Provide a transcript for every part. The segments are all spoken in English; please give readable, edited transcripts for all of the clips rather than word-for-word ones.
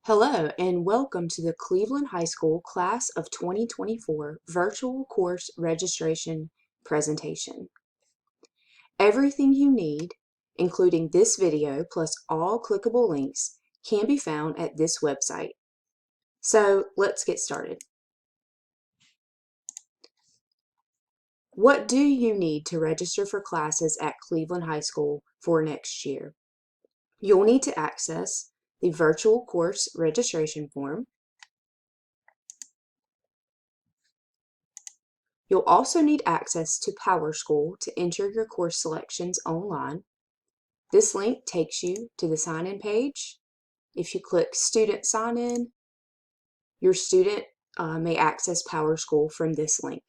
Hello and welcome to the Cleveland High School Class of 2024 Virtual Course Registration presentation. Everything you need, including this video plus all clickable links, can be found at this website. So let's get started. What do you need to register for classes at Cleveland High School for next year? You'll need to access the virtual course registration form. You'll also need access to PowerSchool to enter your course selections online. This link takes you to the sign-in page. If you click Student Sign-In, your student may access PowerSchool from this link.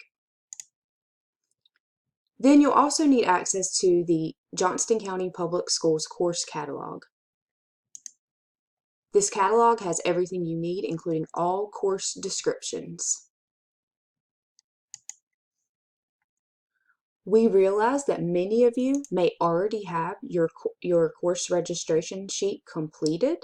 Then you'll also need access to the Johnston County Public Schools course catalog. This catalog has everything you need, including all course descriptions. We realize that many of you may already have your course registration sheet completed.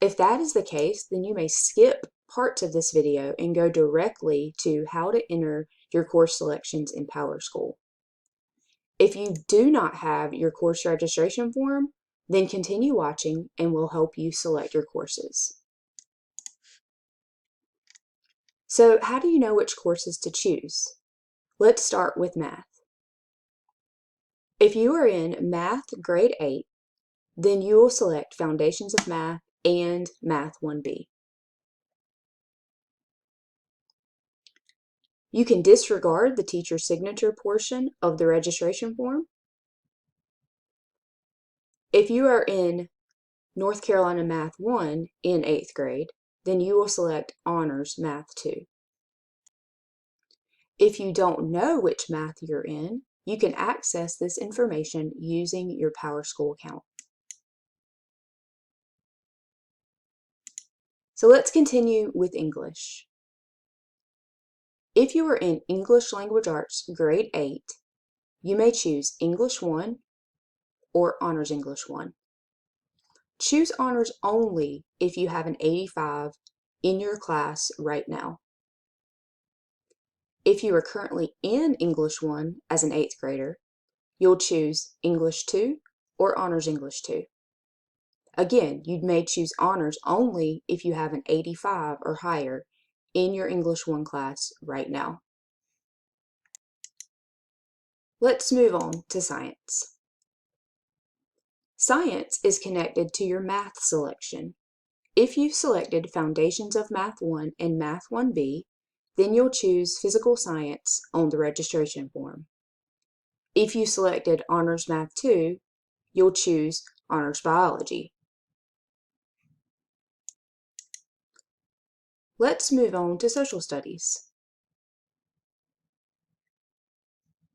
If that is the case, then you may skip parts of this video and go directly to how to enter your course selections in PowerSchool. If you do not have your course registration form, then continue watching and we'll help you select your courses. So how do you know which courses to choose? Let's start with math. If you are in Math Grade 8, then you will select Foundations of Math and Math 1B. You can disregard the teacher signature portion of the registration form. If you are in North Carolina Math 1 in 8th grade, then you will select Honors Math 2. If you don't know which math you're in, you can access this information using your PowerSchool account. So let's continue with English. If you are in English Language Arts Grade 8, you may choose English 1 or Honors English 1. Choose Honors only if you have an 85 in your class right now. If you are currently in English 1 as an 8th grader, you'll choose English 2 or Honors English 2. Again, you may choose Honors only if you have an 85 or higher in your English 1 class right now. Let's move on to Science. Science is connected to your math selection. If you've selected Foundations of Math 1 and Math 1B, then you'll choose Physical Science on the registration form. If you selected Honors Math 2, you'll choose Honors Biology. Let's move on to Social Studies.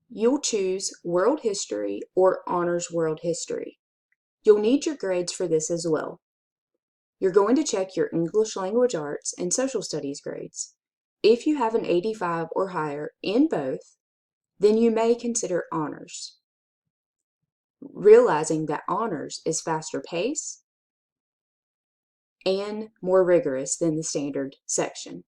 You'll choose World History or Honors World History. You'll need your grades for this as well. You're going to check your English Language Arts and Social Studies grades. If you have an 85 or higher in both, then you may consider Honors, realizing that Honors is faster pace and more rigorous than the standard section.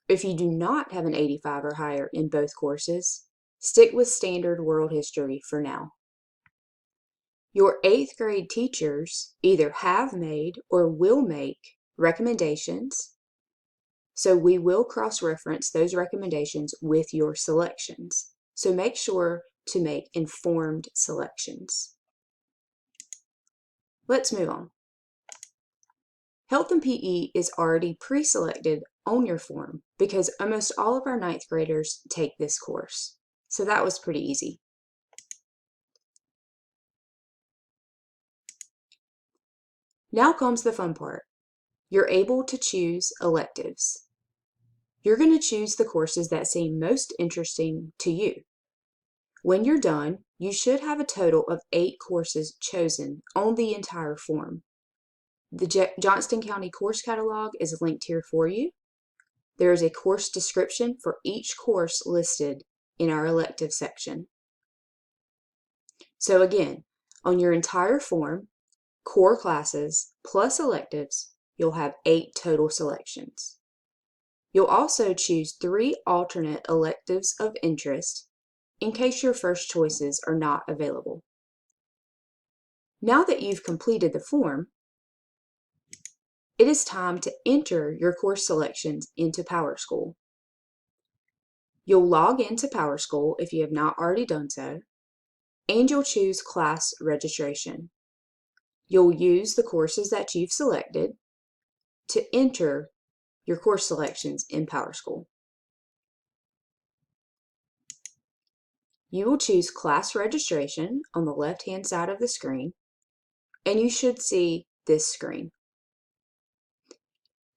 If you do not have an 85 or higher in both courses, stick with Standard World History for now. Your 8th grade teachers either have made or will make recommendations, so we will cross-reference those recommendations with your selections. So make sure to make informed selections. Let's move on. Health and PE is already pre-selected on your form because almost all of our 9th graders take this course. So that was pretty easy. Now comes the fun part. You're able to choose electives. You're going to choose the courses that seem most interesting to you. When you're done, you should have a total of 8 courses chosen on the entire form. The Johnston County course catalog is linked here for you. There is a course description for each course listed in our elective section. So again, on your entire form, core classes plus electives, you'll have 8 total selections. You'll also choose 3 alternate electives of interest in case your first choices are not available. Now that you've completed the form, it is time to enter your course selections into PowerSchool. You'll log into PowerSchool if you have not already done so, and you'll choose class registration. You'll use the courses that you've selected to enter your course selections in PowerSchool. You will choose class registration on the left-hand side of the screen, and you should see this screen.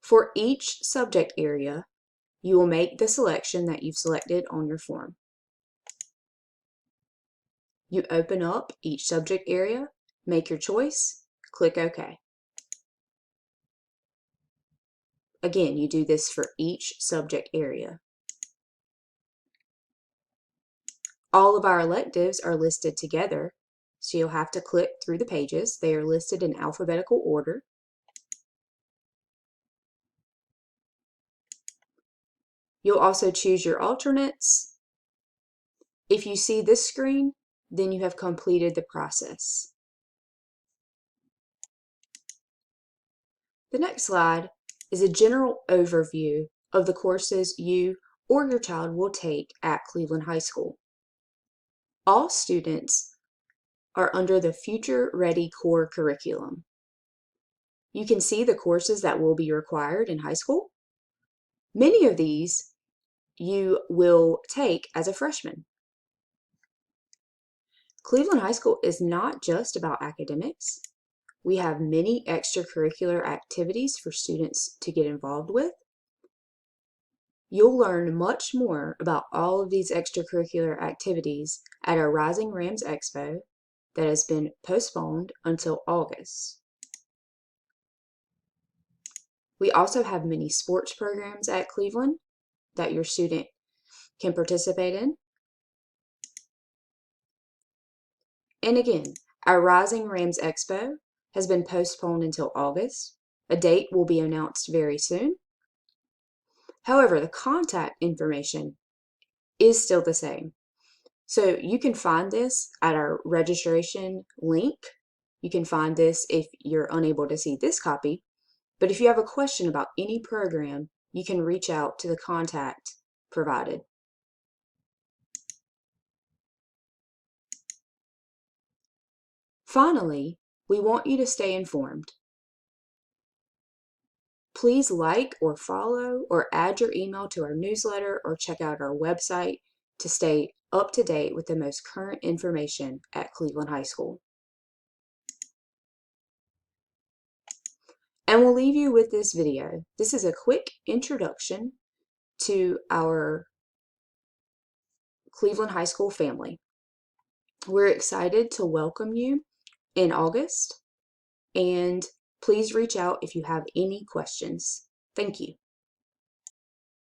For each subject area, you will make the selection that you've selected on your form. You open up each subject area, make your choice, click OK. Again, you do this for each subject area. All of our electives are listed together, so you'll have to click through the pages. They are listed in alphabetical order. You'll also choose your alternates. If you see this screen, then you have completed the process. The next slide is a general overview of the courses you or your child will take at Cleveland High School. All students are under the Future Ready Core curriculum. You can see the courses that will be required in high school. Many of these you will take as a freshman. Cleveland High School is not just about academics. We have many extracurricular activities for students to get involved with. You'll learn much more about all of these extracurricular activities at our Rising Rams Expo that has been postponed until August. We also have many sports programs at Cleveland that your student can participate in. And again, our Rising Rams Expo has been postponed until August. A date will be announced very soon. However, the contact information is still the same. So you can find this at our registration link. You can find this if you're unable to see this copy. But if you have a question about any program, you can reach out to the contact provided. Finally, we want you to stay informed. Please like or follow or add your email to our newsletter or check out our website to stay up to date with the most current information at Cleveland High School. And we'll leave you with this video. This is a quick introduction to our Cleveland High School family. We're excited to welcome you in August, and please reach out if you have any questions. Thank you.